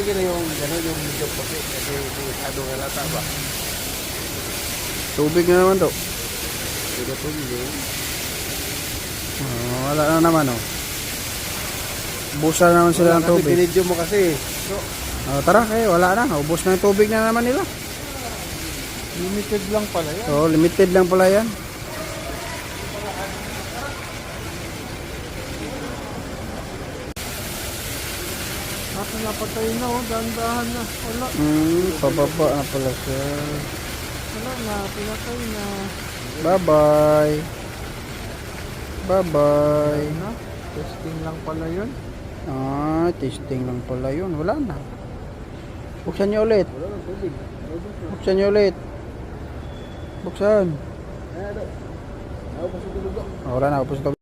Sige na yung gano'n, yung medyo puti. Kasi masyadong halata ba? Tubig na naman to. Sige na tubig eh. Wala na naman oh. Busa na naman sila ng Kasi tubig. binidyo mo kasi. So, Tara, wala na. Ubos na yung tubig na naman nila. limited lang pala yan. So, limited lang pala yan. Ako napatay na oh, dahan-dahan na. Wala, Pababa na pala siya. wala na, pinatay na. Bye-bye. Bye-bye. Na, testing lang pala yun. Testing lang pala yun. Wala na. Buksan niyo ulit. Wala ng tubig. Buksan niyo ulit. Buksan. Ayan, ako pa sa tulog. Wala na. Upos na.